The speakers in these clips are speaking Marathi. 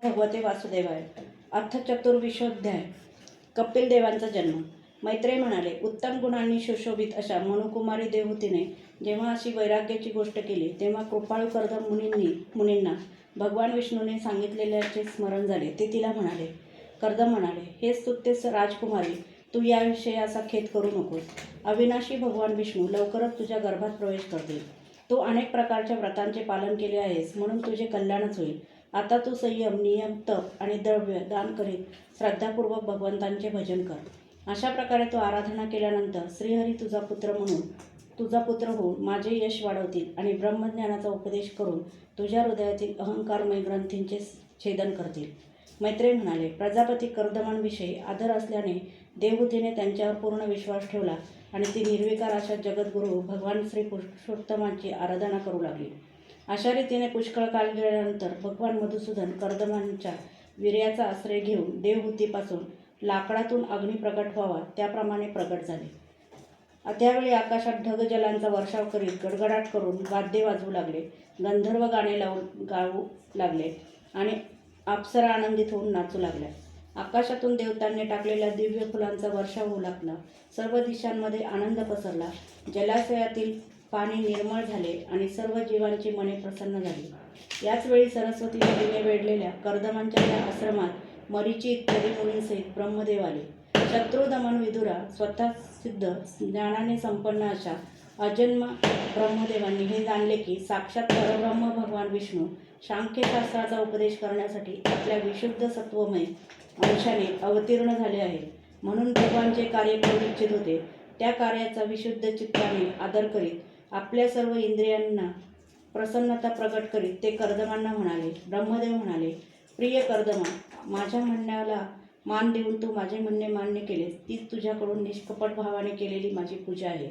भगवते वासुदेवाय. अर्थ चतुर्विशोध्याय. कपिल देवांचा जन्म. मैत्रेय म्हणाले, उत्तम गुणांनी सुशोभित अशा मनुकुमारी देवहूतीने जेव्हा अशी वैराग्याची गोष्ट केली तेव्हा कृपाळू कर्दम मुनींना भगवान विष्णूने सांगितलेल्याचे स्मरण झाले. ते तिला म्हणाले. कर्दम म्हणाले, हे स्तुत्य राजकुमारी, तू याविषयी असा खेद करू नकोस. अविनाशी भगवान विष्णू लवकरच तुझ्या गर्भात प्रवेश करतील. तू अनेक प्रकारच्या व्रतांचे पालन केले आहेस म्हणून तुझे कल्याणच होईल. आता तू संयम, नियम, तप आणि द्रव्य दान करीत श्रद्धापूर्वक भगवंतांचे भजन कर. अशा प्रकारे तू आराधना केल्यानंतर श्रीहरी तुझा पुत्र होऊन माझे यश वाढवतील आणि ब्रह्मज्ञानाचा उपदेश करून तुझ्या हृदयातील अहंकारमय ग्रंथींचे छेदन करतील. मैत्रेय म्हणाले, प्रजापती कर्दमांविषयी आदर असल्याने देवहूतीने त्यांच्यावर पूर्ण विश्वास ठेवला आणि ती निर्विकार अशा जगद्गुरू भगवान श्री पुरुषोत्तमांची आराधना करू लागली. अशा रीतीने पुष्कळ काळ गेल्यानंतर भगवान मधुसूदन कर्दमांच्या वीर्याचा आश्रय घेऊन देवहूतीपासून लाकडातून अग्नी प्रकट व्हावा त्याप्रमाणे प्रकट झाले. त्यावेळी आकाशात ढगजलांचा वर्षाव करीत गडगडाट करून वाद्ये वाजवू लागले, गंधर्व गाणे गाऊ लागले आणि अप्सरा आनंदित होऊन नाचू लागल्या. आकाशातून देवतांनी टाकलेल्या दिव्य फुलांचा वर्षाव होऊ लागला. सर्व दिशांमध्ये आनंद पसरला. जलाशयातील पाणी निर्मळ झाले आणि सर्व जीवांची मने प्रसन्न झाली. याच वेळी सरस्वती नदीने वेढलेल्या कर्दमांच्या त्या आश्रमात मरीची इत्यादी मुनींसहित ब्रह्मदेव आले. शत्रुदमन विदुरा स्वतः सिद्ध ज्ञानाने संपन्न अशा अजन्मा ब्रह्मदेवांनी हे जाणले की साक्षात परब्रह्म भगवान विष्णू सांख्यशास्त्राचा उपदेश करण्यासाठी आपल्या विशुद्ध सत्वमय अंशाने अवतीर्ण झाले आहे. म्हणून भगवान जे कार्य करू इच्छित होते त्या कार्याचा विशुद्ध चित्ताने आदर करीत आपल्या सर्व इंद्रियांना प्रसन्नता प्रकट करीत ते कर्दमांना म्हणाले. ब्रह्मदेव म्हणाले, प्रिय कर्दमा, माझ्या म्हणण्याला मान देऊन तू माझे म्हणणे मान्य केलेस तीच तुझ्याकडून निष्कपट भावाने केलेली माझी पूजा आहे.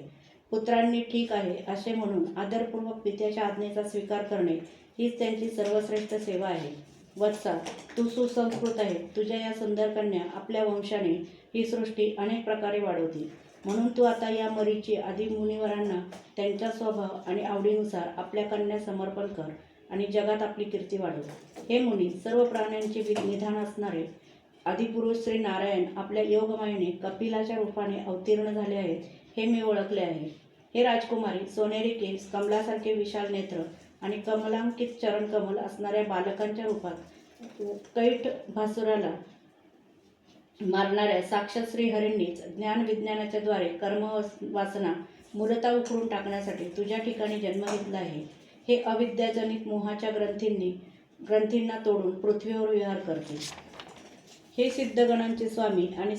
पुत्रांनी ठीक आहे असे म्हणून आदरपूर्वक पित्याच्या आज्ञेचा स्वीकार करणे हीच त्यांची सर्वश्रेष्ठ सेवा आहे. वत्सा, तू सुसंस्कृत आहे. तुझ्या या सुंदर कन्या आपल्या वंशाने ही सृष्टी अनेक प्रकारे वाढवतील. म्हणून तू आता या मरीची आदी मुनिवरांना त्यांच्या स्वभाव आणि आवडीनुसार आपल्या कन्या समर्पण कर आणि जगात आपली कीर्ती वाढव. हे मुनी, सर्व प्राण्यांचे निधान असणारे आदिपुरुष श्री नारायण आपल्या योगमायेने कपिलाच्या रूपाने अवतीर्ण झाले आहेत हे मी ओळखले आहे. हे राजकुमारी, सोनेरी केस, कमलासारखे विशाल नेत्र आणि कमलांकित चरणकमल असणाऱ्या बालकांच्या रूपात कैठ भासुराला मारणाऱ्या साक्षात श्रीहरींनीच ज्ञानविज्ञानाच्या द्वारे कर्मवासना मूलतः उखडून टाकण्यासाठी तुझ्या ठिकाणी जन्म घेतला आहे. हे अविद्याजनित मोहाच्या ग्रंथींना तोडून पृथ्वीवर विहार करते. हे सिद्धगणांचे स्वामी आणि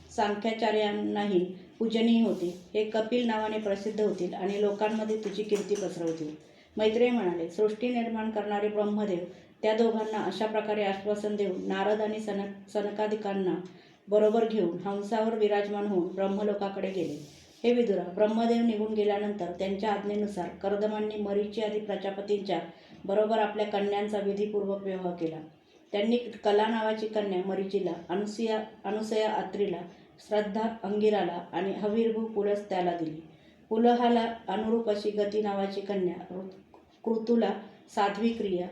सांख्याचार्यांनाही पूजनीय होतील. हे कपिल नावाने प्रसिद्ध होतील आणि लोकांमध्ये तुझी कीर्ती पसरवतील. मैत्रेय म्हणाले, सृष्टी निर्माण करणारे ब्रह्मदेव त्या दोघांना अशा प्रकारे आश्वासन देऊन नारद आणि सनकादिकांना बरोबर घेऊन हंसावर विराजमान होऊन ब्रह्मलोकाकडे गेले. हे विदुरा, ब्रह्मदेव निघून गेल्यानंतर त्यांच्या आज्ञेनुसार कर्दमांनी मरीची आदी प्रजापतींच्या बरोबर आपल्या कन्यांचा विधीपूर्वक विवाह केला. त्यांनी कला नावाची कन्या मरीचीला, अनुसया अत्रीला, श्रद्धा अंगिराला आणि हविर्भू पुलस त्याला दिली. पुलहाला अनुरूप अशी गती नावाची कन्या कृतूला साध्वी क्रिया,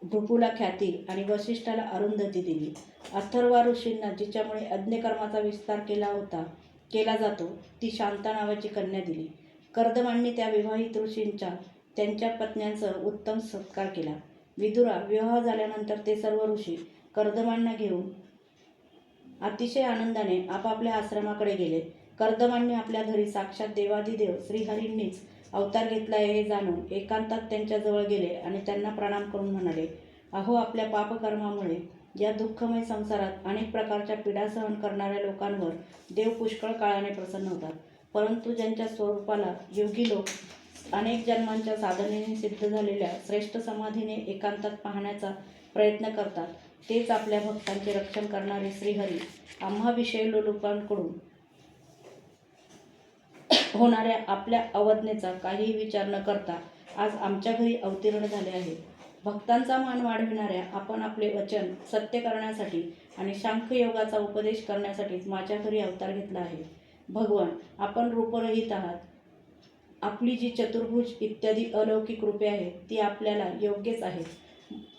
भृगूला ख्याती आणि वसिष्ठाला अरुंधती दिली. अथर्वा ऋषींना जिच्यामुळे अज्ञकर्माचा विस्तार केला जातो ती शांता नावाची कन्या दिली. कर्दमांनी त्या विवाहित ऋषींचा त्यांच्या पत्न्यांसह उत्तम सत्कार केला. विदुरा, विवाह झाल्यानंतर ते सर्व ऋषी कर्दमांना घेऊन अतिशय आनंदाने आपापल्या आश्रमाकडे गेले. कर्दमांनी आपल्या घरी साक्षात देवादिदेव श्रीहरींनीच अवतार घेतला आहे हे जाणून एकांतात त्यांच्या जवळ गेले आणि त्यांना प्रणाम करून म्हणाले, अहो, आपल्या पापकर्मामुळे या दुःखमय संसारात अनेक प्रकारच्या पीडा सहन करणाऱ्या लोकांवर देव पुष्कळ काळाने प्रसन्न होतात. परंतु ज्यांच्या स्वरूपाला योगी लोक अनेक जन्मांच्या साधनेने सिद्ध झालेल्या श्रेष्ठ समाधीने एकांतात पाहण्याचा प्रयत्न करतात तेच आपल्या भक्तांचे रक्षण करणारे श्रीहरी आम्हा विषयी लोकांकडून होणाऱ्या आपल्या अवज्ञेचा काहीही विचार न करता आज आमच्या घरी अवतीर्ण झाले आहेत. भक्तांचा मान वाढविणाऱ्या आपण आपले वचन सत्य करण्यासाठी आणि सांख्ययोगाचा उपदेश करण्यासाठीच माझ्या घरी अवतार घेतला आहे. भगवान, आपण रूपरहित आहात. आपली जी चतुर्भुज इत्यादी अलौकिक रूपे आहेत ती आपल्याला योग्यच आहेत.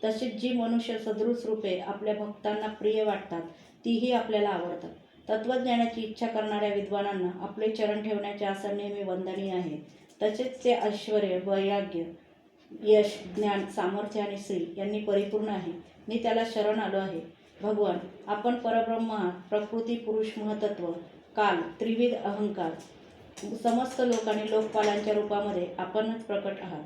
तसेच जी मनुष्य सदृश रूपे आपल्या भक्तांना प्रिय वाटतात तीही आपल्याला आवडतात. तत्त्वज्ञानाची इच्छा करणाऱ्या विद्वानांना आपले चरण ठेवण्याचे आसन नेहमी वंदनीय आहे. तसेच ते ऐश्वर, वैराग्य, यश, ज्ञान, सामर्थ्य आणि श्री यांनी परिपूर्ण आहे. मी त्याला शरण आलो आहे. भगवान, आपण परब्रह्म आहात. प्रकृती, पुरुष, महतत्व, काल, त्रिविध अहंकार, समस्त लोक आणि लोकपालांच्या रूपामध्ये आपणच प्रकट आहात.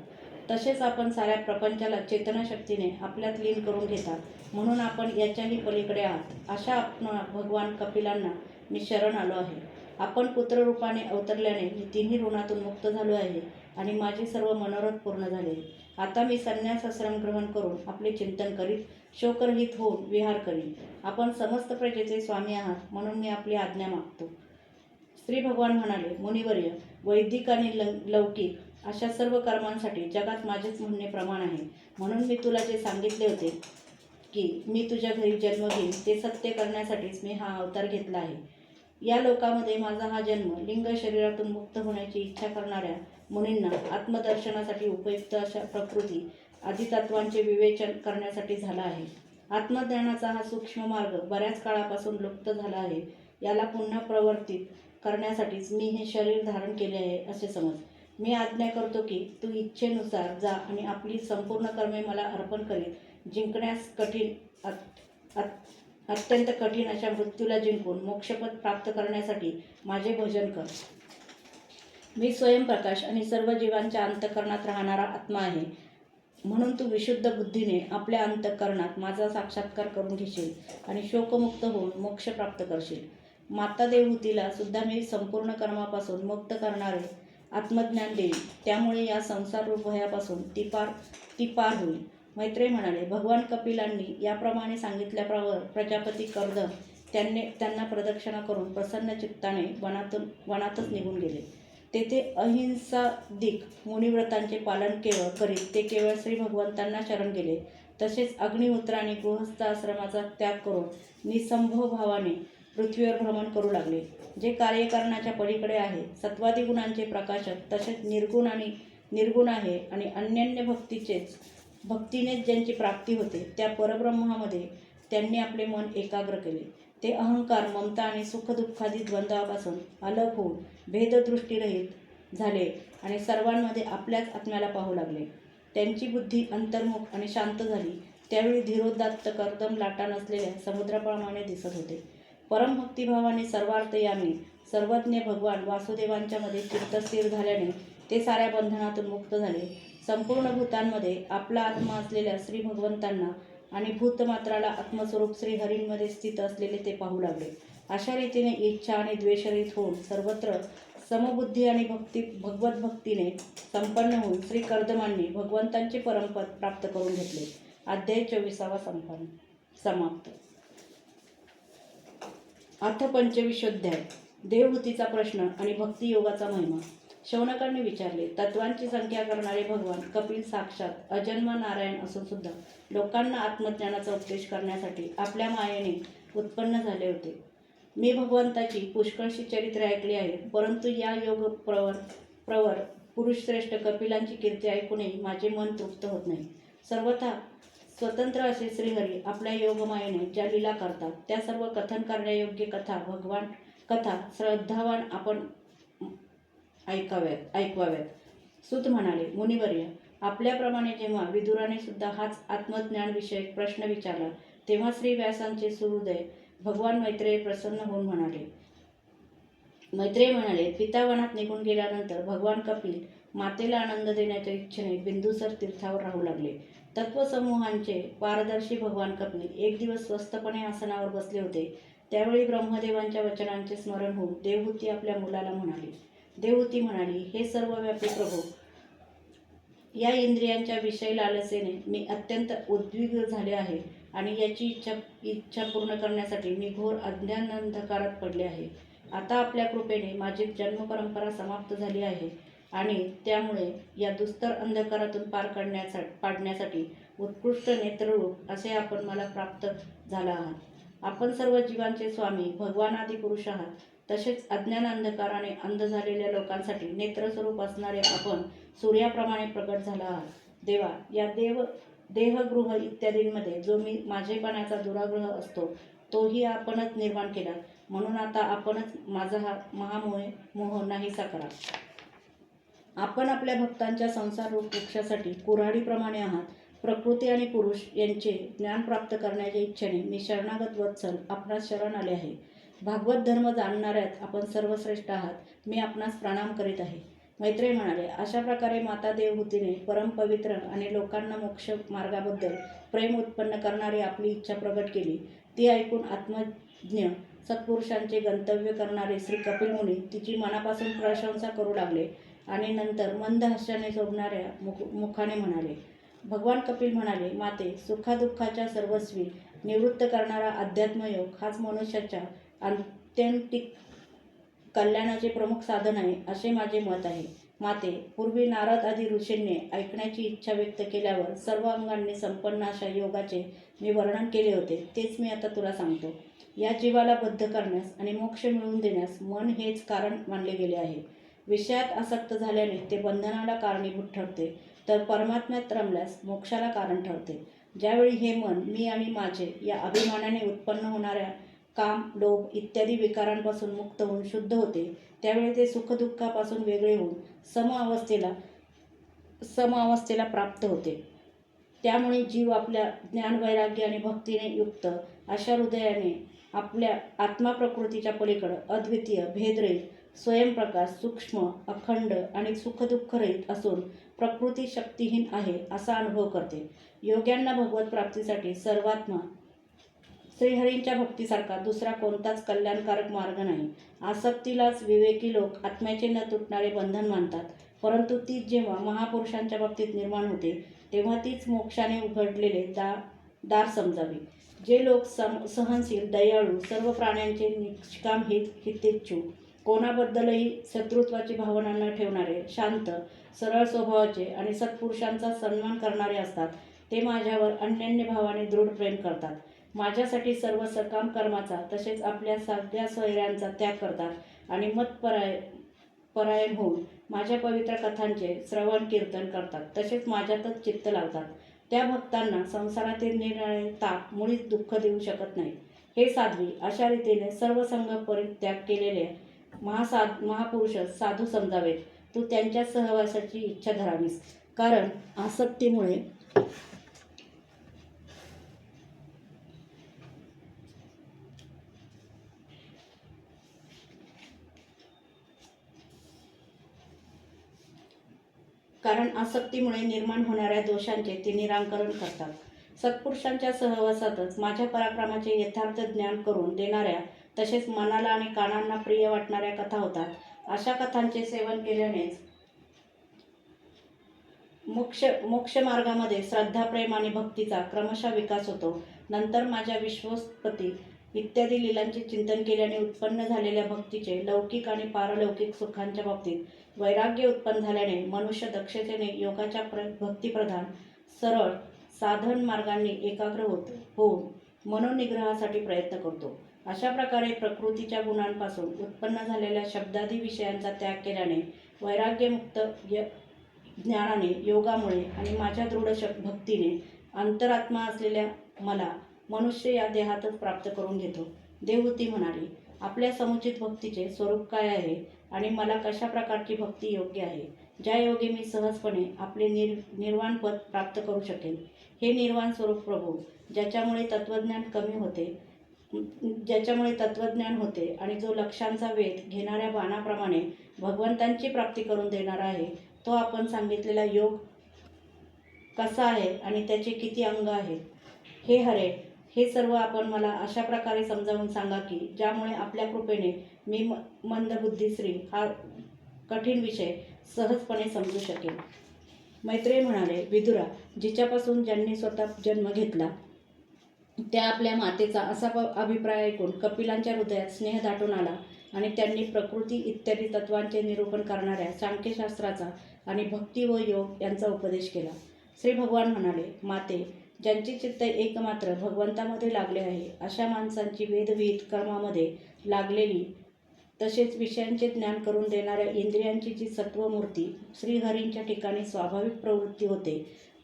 तसेच आपण साऱ्या प्रपंचाला चेतनाशक्तीने आपल्यात लीन करून घेता, म्हणून आपण याच्याही पलीकडे आहात. अशा आपणा भगवान कपिलांना मी शरण आलो आहे. आपण पुत्ररूपाने अवतरल्याने मी तिन्ही ऋणातून मुक्त झालो आहे आणि माझे सर्व मनोरथ पूर्ण झाले. आता मी संन्यासाश्रम ग्रहण करून आपले चिंतन करीत शोकरहित होऊन विहार करीन. आपण समस्त प्रजेचे स्वामी आहात, म्हणून मी आपली आज्ञा मागतो. श्री भगवान म्हणाले, मुनिवर्य, वैदिक आणि लौकिक अशा सर्व कर्मांसाठी जगात माझेच म्हणणे प्रमाण आहे. म्हणून मी तुला जे सांगितले होते की मी तुझ्या घरी जन्म घेईन ते सत्य करण्यासाठीच मी हा अवतार घेतला आहे. या लोकामध्ये माझा हा जन्म लिंग शरीरातून मुक्त होण्याची इच्छा करणाऱ्या मुनींना आत्मदर्शनासाठी उपयुक्त अशा प्रकृती आदितत्वांचे विवेचन करण्यासाठी झाला आहे. आत्मज्ञानाचा हा सूक्ष्म मार्ग बऱ्याच काळापासून लुप्त झाला आहे. याला पुन्हा प्रवर्तित करण्यासाठीच मी हे शरीर धारण केले आहे असे समज. मी आज्ञा करतो की तू इच्छेनुसार जा आणि आपली संपूर्ण कर्मे मला अर्पण करीत जिंकण्यास अत्यंत कठीण अशा मृत्यूला जिंकून मोक्षपद प्राप्त करण्यासाठी माझे भजन कर. मी स्वयंप्रकाश आणि सर्व जीवांच्या अंतःकरणात राहणारा आत्मा आहे. म्हणून तू विशुद्ध बुद्धीने आपल्या अंतःकरणात माझा साक्षात्कार करून घेशील आणि शोकमुक्त होऊन मोक्ष प्राप्त करशील. माता देवहूतीला सुद्धा मी संपूर्ण कर्मापासून मुक्त करणारे आत्मज्ञान देईल. त्यामुळे या संसाररूप भयापासून ती पार होईल. मैत्रेय म्हणाले, भगवान कपिलांनी याप्रमाणे सांगितल्याप्रमाणे प्रजापती कर्दम त्यांना प्रदक्षिणा करून प्रसन्न चित्ताने वनातच निघून गेले. तेथे अहिंसादिक मुनिव्रतांचे पालन करीत ते केवळ श्री भगवंतांना शरण गेले. तसेच अग्निहोत्र आणि गृहस्थ आश्रमाचा त्याग करून निसंभव भावाने पृथ्वीवर भ्रमण करू लागले. जे कार्यकारणाच्या पलीकडे आहे, सत्वादी गुणांचे प्रकाशक, तसेच निर्गुण आहे आणि अनन्य भक्तीनेच ज्यांची प्राप्ती होते, त्या परब्रह्मामध्ये त्यांनी आपले मन एकाग्र केले. ते अहंकार, ममता आणि सुखदुःखादी द्वंद्वापासून अलग होऊन भेददृष्टीरहित झाले आणि सर्वांमध्ये आपल्याच आत्म्याला पाहू लागले. त्यांची बुद्धी अंतर्मुख आणि शांत झाली. त्यावेळी धीरोदात्त कर्दम लाटा नसलेल्या समुद्राप्रमाणे दिसत होते. परमभक्तिभावाने सर्वार्थयामी सर्वज्ञ भगवान वासुदेवांच्या मध्ये चित्तस्थिर झाल्याने ते साऱ्या बंधनातून मुक्त झाले. संपूर्ण भूतांमध्ये आपला आत्मा असलेल्या श्री भगवंतांना आणि भूतमात्राला आत्मस्वरूप श्री हरींमध्ये स्थित असलेले ते पाहू लागले. अशा रीतीने इच्छा आणि द्वेषरहित होऊन सर्वत्र समबुद्धी आणि भगवत भक्तीने संपन्न होऊन श्री कर्दमांनी भगवंतांचे परमपद प्राप्त करून घेतले. अध्याय 24 समाप्त. अथ पंचविंशोऽध्याय. देवहूतीचा प्रश्न आणि भक्तियोगाचा महिमा. शौनकांनी विचारले, तत्वांची संख्या करणारे भगवान कपिल साक्षात अजन्म नारायण असून सुद्धा लोकांना आत्मज्ञानाचा उपदेश करण्यासाठी आपल्या मायेने उत्पन्न झाले होते. मी भगवंताची पुष्कळशी चरित्रे ऐकली आहेत, परंतु या योग प्रवर पुरुषश्रेष्ठ कपिलांची कीर्ती ऐकूनही माझे मन तृप्त होत नाही. सर्वथा स्वतंत्र असे श्रीहरी आपल्या योगमायेने ज्या लीला करतात त्या सर्व कथन करण्यायोग्य कथा श्रद्धावान आपण ऐकवाव्यात. सूत म्हणाले, मुनिवर्य, आपल्याप्रमाणे जेव्हा विदुराने सुद्धा हाच आत्मज्ञानविषयक प्रश्न विचारला तेव्हा श्री व्यासांचे सुहृदय भगवान मैत्रेय प्रसन्न होऊन मैत्रेय म्हणाले, पितावनात निघून गेल्यानंतर भगवान कपिल मातेला आनंद देण्याच्या इच्छेने बिंदुसर तीर्थावर राहू लागले. तत्वसमूहांचे पारदर्शी भगवान कपिल एक दिवस स्वस्तपणे आसनावर बसले होते. त्यावेळी ब्रह्मदेवांच्या वचनांचे स्मरण होऊन देवहूती आपल्या मुलाला म्हणाली. देवहूती म्हणाली, हे सर्वव्यापी प्रभू, या इंद्रियांच्या विषय लालसेने मी अत्यंत उद्विग्न झाले आहे आणि याची इच्छा पूर्ण करण्यासाठी मी घोर अज्ञानांधकारात पडले आहे. आता आपल्या कृपेने माझी जन्मपरंपरा समाप्त झाली आहे आणि त्यामुळे या दुस्तर अंधकारातून पाडण्यासाठी उत्कृष्ट नेत्ररूप असे आपण मला प्राप्त झाला आहात. आपण सर्व जीवांचे स्वामी भगवानादी पुरुष आहात. तसेच अज्ञान अंधकाराने अंध झालेल्या लोकांसाठी नेत्रस्वरूप असणारे आपण सूर्याप्रमाणे प्रकट झाला आहात. देवा, या देहगृह इत्यादींमध्ये जो माझेपणाचा दुराग्रह असतो तोही आपणच निर्माण केला, म्हणून आता आपणच माझा हा मोह नाहीसा करा. आपण आपल्या भक्तांच्या संसाररूप वृक्षासाठी कुऱ्हाडीप्रमाणे आहात. प्रकृती आणि पुरुष यांचे ज्ञान प्राप्त करण्याच्या इच्छेने मी शरणागत वत्सल आपणास शरण आले आहे. भागवत धर्म जाणणाऱ्यात आपण सर्वश्रेष्ठ आहात. मी आपणास प्रणाम करीत आहे. मैत्रेय म्हणाले, अशा प्रकारे माता देवहूतीने परमपवित्र आणि लोकांना मोक्ष मार्गाबद्दल प्रेम उत्पन्न करणारी आपली इच्छा प्रकट केली. ती ऐकून आत्मज्ञ सत्पुरुषांचे गंतव्य करणारे श्री कपिल मुनी तिची मनापासून प्रशंसा करू लागले आणि नंतर मंद हास्याने शोभणाऱ्या मुखाने म्हणाले. भगवान कपिल म्हणाले, माते, सुखादुःखाच्या सर्वस्वी निवृत्त करणारा अध्यात्मयोग हाच मनुष्याच्या आत्यंतिक कल्याणाचे प्रमुख साधन आहे, असे माझे मत आहे. माते, पूर्वी नारद आदी ऋषींनी ऐकण्याची इच्छा व्यक्त केल्यावर सर्व अंगांनी संपन्न अशा योगाचे मी वर्णन केले होते. तेच मी आता तुला सांगतो. या जीवाला बद्ध करण्यास आणि मोक्ष मिळवून देण्यास मन हेच कारण मानले गेले आहे. विषयात आसक्त झाल्याने ते बंधनाला कारणीभूत ठरते, तर परमात्म्यात रमल्यास मोक्षाला कारण ठरते. ज्यावेळी हे मन मी आणि माझे या अभिमानाने उत्पन्न होणाऱ्या काम, लोभ इत्यादी विकारांपासून मुक्त होऊन शुद्ध होते, त्यावेळी ते सुखदुःखापासून वेगळे होऊन समअवस्थेला प्राप्त होते. त्यामुळे जीव आपल्या ज्ञान, वैराग्य आणि भक्तीने युक्त अशा हृदयाने आपल्या आत्मा प्रकृतीच्या पलीकडे अद्वितीय, भेदरहित, स्वयंप्रकाश, सूक्ष्म, अखंड आणि सुखदुःखरहित असून प्रकृती शक्तिहीन आहे असा अनुभव करते. योग्यांना भगवत प्राप्तीसाठी सर्वात्मा श्रीहरींच्या भक्तीसारखा दुसरा कोणताच कल्याणकारक मार्ग नाही. आसक्तीलाच विवेकी लोक आत्म्याचे न तुटणारे बंधन मानतात, परंतु तीच जेव्हा महापुरुषांच्या बाबतीत निर्माण होते तेव्हा तीच मोक्षाने उघडलेले दार समजावी. जे लोक सहनशील, दयाळू, सर्व प्राण्यांचे निष्काम हितेच्छू, कोणाबद्दलही शत्रुत्वाची भावना न ठेवणारे, शांत, सरळ स्वभावाचे आणि सत्पुरुषांचा सन्मान करणारे असतात, ते माझ्यावर अनन्य भावाने दृढ प्रेम करतात. माझ्यासाठी सर्व सकाम कर्माचा तसेच आपल्या साध्या सोयऱ्यांचा त्याग करतात आणि मतपरायण होऊन माझ्या पवित्र कथांचे श्रवण कीर्तन करतात, तसेच माझ्यातच चित्त लावतात. त्या भक्तांना संसारातील निराळे ताप मुळीच दुःख देऊ शकत नाहीत. हे साध्वी, अशा रीतीने सर्व संग परित्याग केलेले महापुरुष साधू समजावेत. तू त्यांच्या सहवासाची इच्छा धरावीस, कारण आसक्तीमुळे निर्माण होणाऱ्या दोषांचे ते निराकरण करतात. सत्पुरुषांच्या सहवासातच माझ्या पराक्रमाचे यथार्थ ज्ञान करून देणाऱ्या तसेच मनाला आणि कानांना प्रिय वाटणाऱ्या कथा होतात. अशा कथांचे सेवन केल्यानेच मोक्षमार्गामध्ये श्रद्धा, प्रेम आणि भक्तीचा क्रमशः विकास होतो. नंतर माझ्या विश्वोत्पत्ती इत्यादी लीलांचे चिंतन केल्याने उत्पन्न झालेल्या भक्तीचे लौकिक आणि पारलौकिक सुखांच्या बाबतीत वैराग्य उत्पन्न झाल्याने मनुष्य दक्षतेने योगाच्या भक्तिप्रधान सरळ साधन मार्गांनी एकाग्र होऊन मनोनिग्रहासाठी प्रयत्न करतो. अशा प्रकारे प्रकृतीच्या गुणांपासून उत्पन्न झालेल्या शब्दादी विषयांचा त्याग केल्याने वैराग्यमुक्त ज्ञानाने, योगामुळे आणि माझ्या दृढ भक्तीने अंतरात्मा असलेल्या मला मनुष्य या देहातच प्राप्त करून घेतो. देवहूती म्हणाली, आपल्या समुचित भक्तीचे स्वरूप काय आहे आणि मला कशा प्रकारची भक्ती योग्य आहे, ज्या योगे मी सहजपणे आपले निर्वाणपद प्राप्त करू शकेन. हे निर्वाण स्वरूप प्रभू, ज्याच्यामुळे तत्वज्ञान होते आणि जो लक्षांचा वेध घेणाऱ्या बाणाप्रमाणे भगवंतांची प्राप्ती करून देणारा आहे, तो आपण सांगितलेला योग कसा आहे आणि त्याचे किती अंग आहेत. हे हरे, हे सर्व आपण मला अशा प्रकारे समजावून सांगा की ज्यामुळे आपल्या कृपेने मी मंदबुद्धी स्त्री हा कठीण विषय सहजपणे समजू शकेन. मैत्रेय म्हणाले, विदुरा, जिच्यापासून ज्यांनी स्वतः जन्म घेतला त्या आपल्या मातेचा असा अभिप्राय ऐकून कपिलांच्या हृदयात स्नेह दाटून आला आणि त्यांनी प्रकृती इत्यादी तत्वांचे निरूपण करणाऱ्या सांख्यशास्त्राचा आणि भक्ती व योग यांचा उपदेश केला. श्री भगवान म्हणाले, माते, ज्यांचे चित्त एकमात्र भगवंतामध्ये लागले आहे अशा माणसांची वेदविहित कर्मामध्ये लागलेली तसेच विषयांचे ज्ञान करून देणाऱ्या इंद्रियांची जी सत्वमूर्ती श्रीहरींच्या ठिकाणी स्वाभाविक प्रवृत्ती होते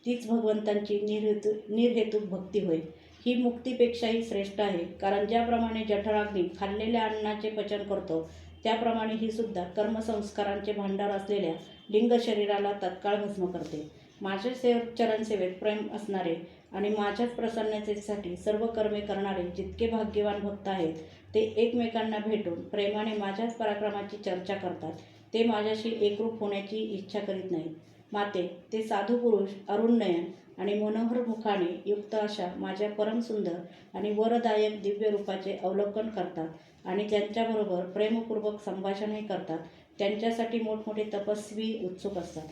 तीच भगवंतांची निर्हेतुक भक्ती होय. ही मुक्तीपेक्षाही श्रेष्ठ आहे, कारण ज्याप्रमाणे जठराग्नी खाल्लेल्या अन्नाचे पचन करतो, त्याप्रमाणे ही सुद्धा कर्मसंस्कारांचे भांडार असलेल्या लिंग शरीराला तत्काळ भस्म करते. माझ्या चरणसेवेत प्रेम असणारे आणि माझ्याच प्रसन्नतेसाठी सर्व कर्मे करणारे जितके भाग्यवान भक्त आहेत, ते एकमेकांना भेटून प्रेमाने माझ्याच पराक्रमाची चर्चा करतात. ते माझ्याशी एकरूप होण्याची इच्छा करीत नाहीत. माते, ते साधू पुरुष अरुण नयन आणि मनोहर मुखाने युक्त अशा माझ्या परमसुंदर आणि वरदायक दिव्य रूपाचे अवलोकन करतात आणि त्यांच्याबरोबर प्रेमपूर्वक संभाषणही करतात. त्यांच्यासाठी मोठमोठे तपस्वी उत्सुक असतात.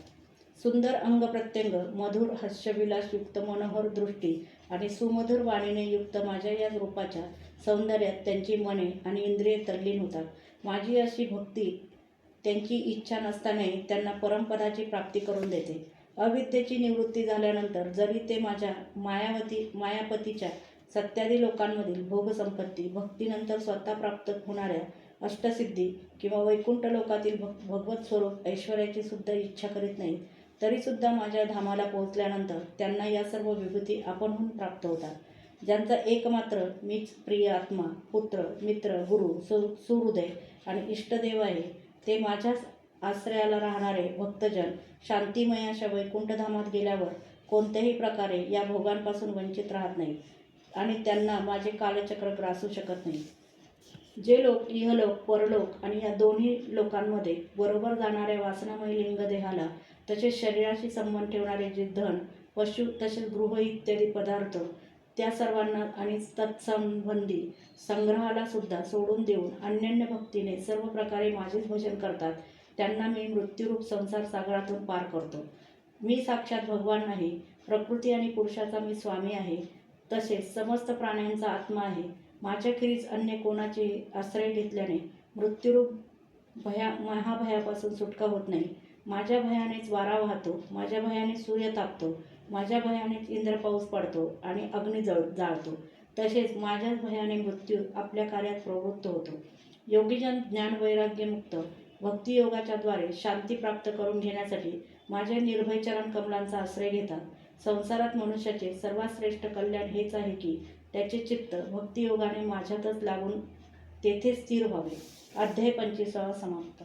सुंदर अंग प्रत्यंग, मधुर हास्यविलास युक्त मनोहर दृष्टी आणि सुमधुर वाणीने युक्त माझ्या या रूपाच्या सौंदर्यात त्यांची मने आणि इंद्रिये तल्लीन होतात. माझी अशी भक्ती त्यांची इच्छा नसतानाही त्यांना परमपदाची प्राप्ती करून देते. अविद्येची निवृत्ती झाल्यानंतर जरी ते माझ्या मायापतीच्या सत्यादी लोकांमधील भोगसंपत्ती, भक्तीनंतर स्वतः प्राप्त होणाऱ्या अष्टसिद्धी किंवा वैकुंठ लोकातील भगवत स्वरूप ऐश्वर्याची सुद्धा इच्छा करीत नाहीत, तरीसुद्धा माझ्या धामाला पोहोचल्यानंतर त्यांना या सर्व विभूती आपणहून प्राप्त होतात. ज्यांचा एकमात्र मीच प्रिय आत्मा, पुत्र, मित्र, गुरु, सुहृदय आणि इष्टदेव आहे, ते माझ्याच आश्रयाला राहणारे भक्तजन शांतिमय अशा वैकुंठधामात गेल्यावर कोणत्याही प्रकारे या भोगांपासून वंचित राहत नाहीत आणि त्यांना माझे कालचक्र ग्रासू शकत नाही. जे लोक इहलोक, परलोक आणि या दोन्ही लोकांमध्ये बरोबर जाणाऱ्या वासनामय लिंगदेहाला, तसेच शरीराशी संबंध ठेवणारे जे धन, पशु तसेच गृह इत्यादी पदार्थ, त्या सर्वांना आणि तत्संबंधी संग्रहाला सुद्धा सोडून देऊन अन्योन्य भक्तीने सर्व प्रकारे माझेच भजन करतात, त्यांना मी मृत्यूरूप संसार सागरातून पार करतो. मी साक्षात भगवान नाही, प्रकृती आणि पुरुषाचा मी स्वामी आहे, तसेच समस्त प्राण्यांचा आत्मा आहे. माझ्याखेरीज अन्य कोणाचे आश्रय घेतल्याने मृत्यूरूप महाभयापासून सुटका होत नाही. माझ्या भयानेच वारा वाहतो, माझ्या भयाने सूर्य तापतो, माझ्या भयानेच इंद्र पाऊस पडतो आणि अग्नी जाळतो. तसेच माझ्याच भयाने मृत्यू आपल्या कार्यात प्रवृत्त होतो. योगीजन ज्ञान वैराग्यमुक्त भक्तियोगाच्या द्वारे शांती प्राप्त करून घेण्यासाठी माझ्या निर्भय चरण कमलांचा आश्रय घेतात. संसारात मनुष्याचे सर्वात श्रेष्ठ कल्याण हेच आहे की त्याचे चित्त भक्तियोगाने माझ्यातच लागून तेथे स्थिर व्हावे. अध्याय 25 समाप्त.